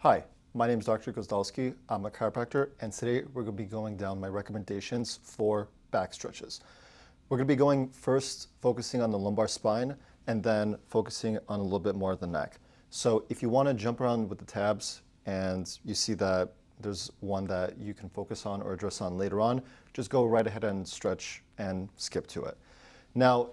Hi, my name is Dr. Gozdalski. I'm a chiropractor, and today we're going to be going down my recommendations for back stretches. We're going to be going first focusing on the lumbar spine and then focusing on a little bit more of the neck. So if you want to jump around with the tabs and you see that there's one that you can focus on or address on later on, just go right ahead and stretch and skip to it. Now,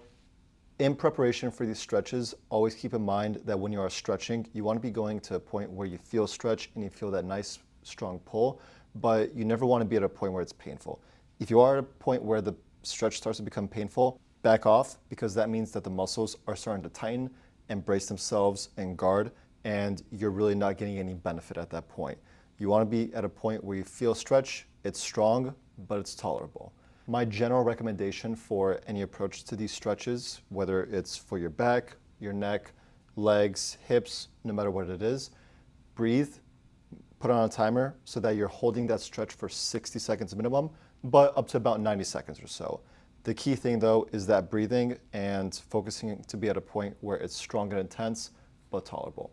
in preparation for these stretches, always keep in mind that when you are stretching, you want to be going to a point where you feel stretch and you feel that nice, strong pull, but you never want to be at a point where it's painful. If you are at a point where the stretch starts to become painful, back off, because that means that the muscles are starting to tighten and brace themselves and guard, and you're really not getting any benefit at that point. You want to be at a point where you feel stretch, it's strong, but it's tolerable. My general recommendation for any approach to these stretches, whether it's for your back, your neck, legs, hips, no matter what it is, breathe, put on a timer so that you're holding that stretch for 60 seconds minimum, but up to about 90 seconds or so. The key thing though is that breathing and focusing to be at a point where it's strong and intense, but tolerable.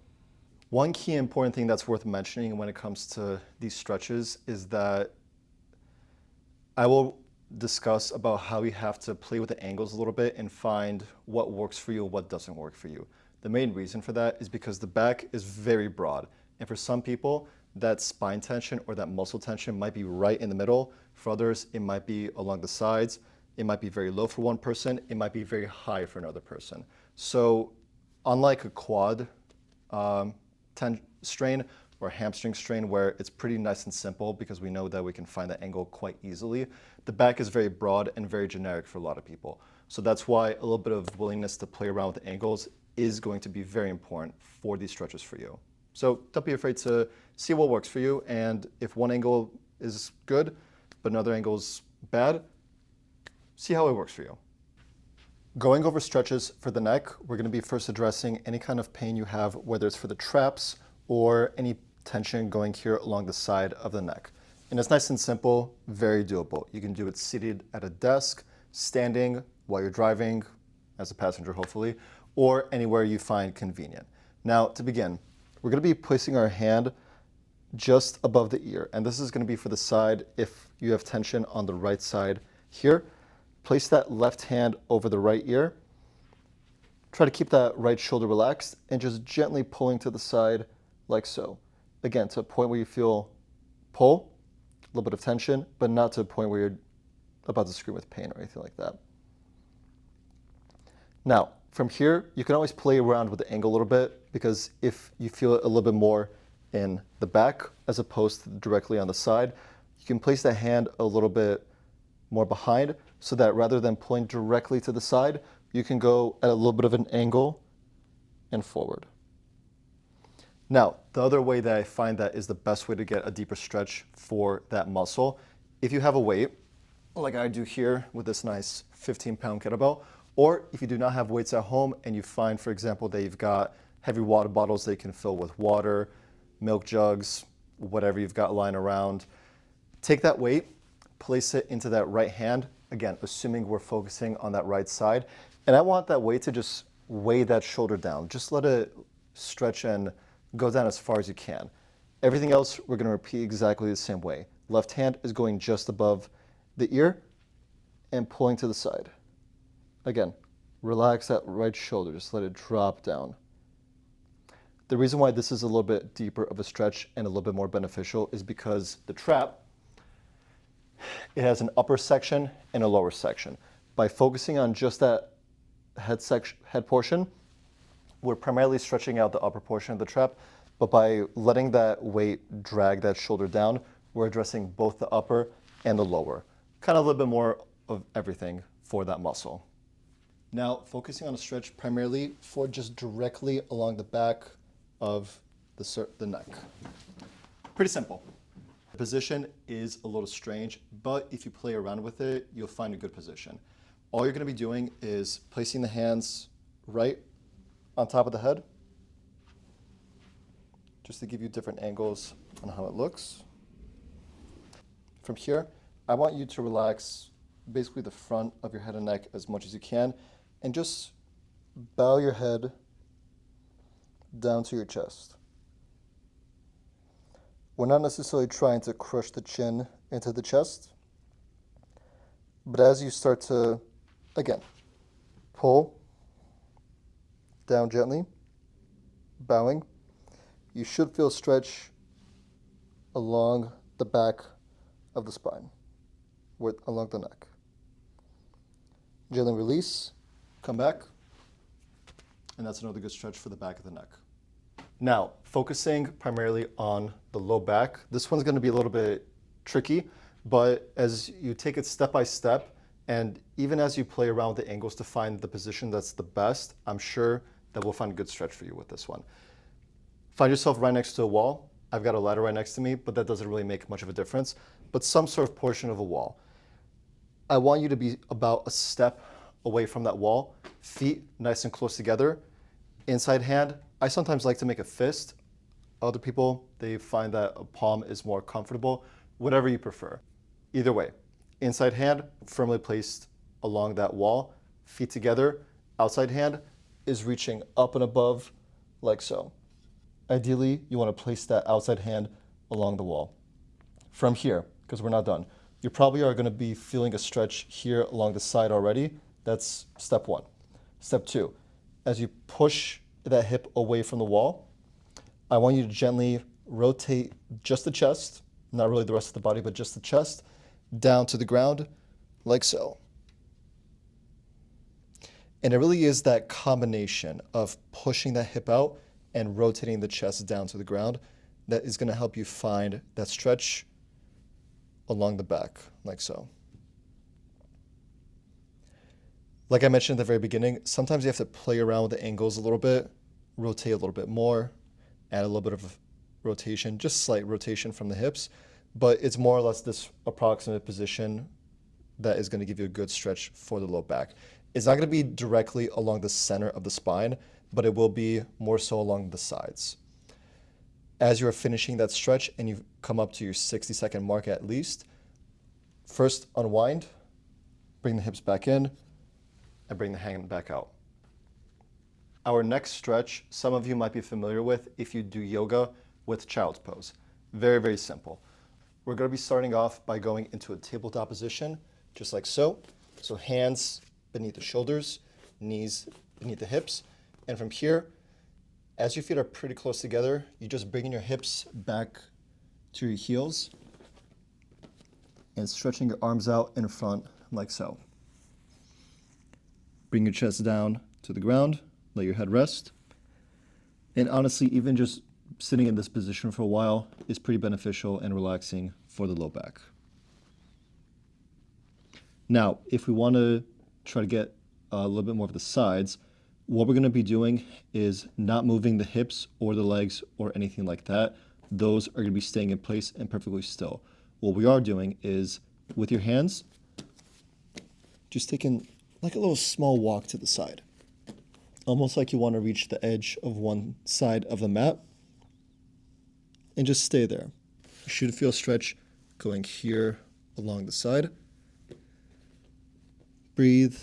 One key important thing that's worth mentioning when it comes to these stretches is that I will discuss about how you have to play with the angles a little bit and find what works for you and what doesn't work for you. The main reason for that is because the back is very broad, and for some people that spine tension or that muscle tension might be right in the middle. For others, it might be along the sides. It might be very low for one person. It might be very high for another person. So unlike a quad strain or hamstring strain where it's pretty nice and simple because we know that we can find that angle quite easily, the back is very broad and very generic for a lot of people. So that's why a little bit of willingness to play around with the angles is going to be very important for these stretches for you. So don't be afraid to see what works for you, and if one angle is good but another angle is bad, see how it works for you. Going over stretches for the neck, we're going to be first addressing any kind of pain you have, whether it's for the traps or any tension going here along the side of the neck. And it's nice and simple, very doable. You can do it seated at a desk, standing while you're driving, as a passenger hopefully, or anywhere you find convenient. Now to begin, we're going to be placing our hand just above the ear, and this is going to be for the side if you have tension on the right side here. Place that left hand over the right ear. Try to keep that right shoulder relaxed and just gently pulling to the side like so. Again, to a point where you feel pull, a little bit of tension, but not to a point where you're about to scream with pain or anything like that. Now, from here, you can always play around with the angle a little bit, because if you feel it a little bit more in the back as opposed to directly on the side, you can place that hand a little bit more behind so that rather than pulling directly to the side, you can go at a little bit of an angle and forward. Now, the other way that I find that is the best way to get a deeper stretch for that muscle, if you have a weight, like I do here with this nice 15-pound kettlebell, or if you do not have weights at home and you find, for example, that you've got heavy water bottles that you can fill with water, milk jugs, whatever you've got lying around, take that weight, place it into that right hand, again, assuming we're focusing on that right side, and I want that weight to just weigh that shoulder down. Just let it stretch and go down as far as you can. Everything else, we're going to repeat exactly the same way. Left hand is going just above the ear and pulling to the side. Again, relax that right shoulder, just let it drop down. The reason why this is a little bit deeper of a stretch and a little bit more beneficial is because the trap, it has an upper section and a lower section. By focusing on just that head portion, we're primarily stretching out the upper portion of the trap, but by letting that weight drag that shoulder down, we're addressing both the upper and the lower. Kind of a little bit more of everything for that muscle. Now, focusing on a stretch primarily for just directly along the back of the neck. Pretty simple. The position is a little strange, but if you play around with it, you'll find a good position. All you're going to be doing is placing the hands right on top of the head, just to give you different angles on how it looks. From here, I want you to relax basically the front of your head and neck as much as you can, and just bow your head down to your chest. We're not necessarily trying to crush the chin into the chest, but as you start to, again, pull down gently, bowing, you should feel stretch along the back of the spine, along the neck. Gently release, come back, and that's another good stretch for the back of the neck. Now, focusing primarily on the low back, this one's going to be a little bit tricky, but as you take it step by step, and even as you play around with the angles to find the position that's the best, I'm sure that we'll find a good stretch for you with this one. Find yourself right next to a wall. I've got a ladder right next to me, but that doesn't really make much of a difference, but some sort of portion of a wall. I want you to be about a step away from that wall, feet nice and close together, inside hand. I sometimes like to make a fist. Other people, they find that a palm is more comfortable, whatever you prefer. Either way, inside hand firmly placed along that wall, feet together, outside hand is reaching up and above like so. Ideally, you want to place that outside hand along the wall. From here, because we're not done, you probably are going to be feeling a stretch here along the side already. That's step one. Step two, as you push that hip away from the wall, I want you to gently rotate just the chest, not really the rest of the body, but just the chest, down to the ground, like so. And it really is that combination of pushing that hip out and rotating the chest down to the ground that is going to help you find that stretch along the back, like so. Like I mentioned at the very beginning, sometimes you have to play around with the angles a little bit, rotate a little bit more, add a little bit of rotation, just slight rotation from the hips, but it's more or less this approximate position that is going to give you a good stretch for the low back. It's not going to be directly along the center of the spine, but it will be more so along the sides. As you're finishing that stretch and you come up to your 60-second mark at least, first unwind, bring the hips back in, and bring the hand back out. Our next stretch, some of you might be familiar with if you do yoga with child's pose. Very, very simple. We're going to be starting off by going into a tabletop position, just like so. So hands beneath the shoulders, knees beneath the hips. And from here, as your feet are pretty close together, you just bring your hips back to your heels and stretching your arms out in front like so. Bring your chest down to the ground, let your head rest. And honestly, even just sitting in this position for a while is pretty beneficial and relaxing for the low back. Now, if we want to try to get a little bit more of the sides, what we're going to be doing is not moving the hips or the legs or anything like that. Those are going to be staying in place and perfectly still. What we are doing is, with your hands, just taking like a little small walk to the side. Almost like you want to reach the edge of one side of the mat. And just stay there. You should feel stretch going here along the side. Breathe,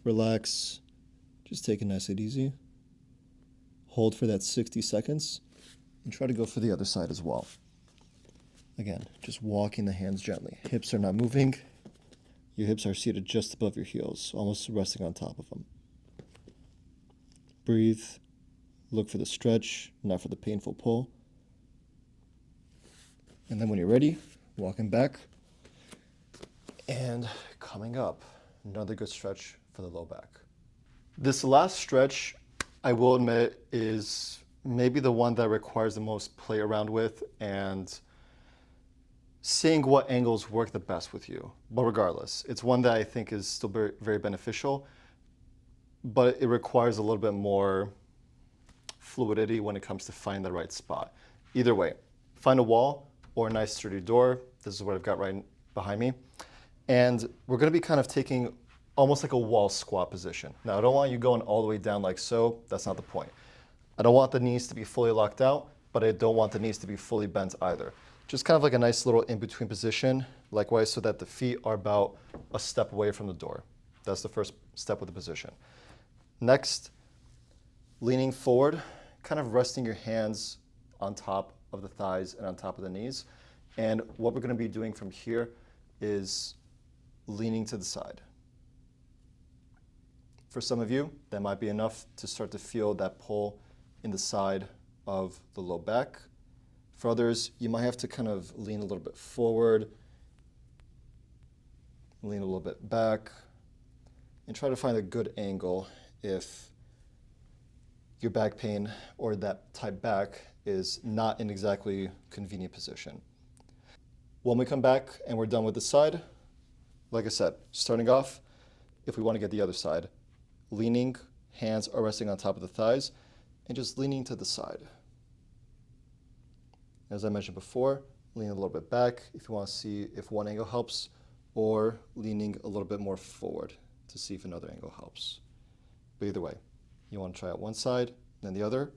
relax, just take it nice and easy. Hold for that 60 seconds and try to go for the other side as well. Again, just walking the hands gently. Hips are not moving. Your hips are seated just above your heels, almost resting on top of them. Breathe, look for the stretch, not for the painful pull. And then when you're ready, walking back and coming up. Another good stretch for the low back. This last stretch, I will admit, is maybe the one that requires the most play around with and seeing what angles work the best with you. But regardless, it's one that I think is still very, very beneficial, but it requires a little bit more fluidity when it comes to finding the right spot. Either way, find a wall or a nice sturdy door. This is what I've got right behind me. And we're going to be kind of taking almost like a wall squat position. Now, I don't want you going all the way down like so. That's not the point. I don't want the knees to be fully locked out, but I don't want the knees to be fully bent either. Just kind of like a nice little in-between position, likewise, so that the feet are about a step away from the door. That's the first step of the position. Next, leaning forward, kind of resting your hands on top of the thighs and on top of the knees. And what we're going to be doing from here is leaning to the side. For some of you, that might be enough to start to feel that pull in the side of the low back. For others, you might have to kind of lean a little bit forward, lean a little bit back, and try to find a good angle if your back pain or that tight back is not in exactly convenient position. When we come back and we're done with the side, like I said, starting off, if we want to get the other side, leaning, hands are resting on top of the thighs, and just leaning to the side. As I mentioned before, lean a little bit back if you want to see if one angle helps, or leaning a little bit more forward to see if another angle helps. But either way, you want to try out one side, then the other.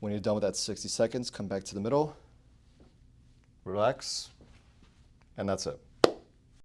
When you're done with that 60 seconds, come back to the middle, relax, and that's it.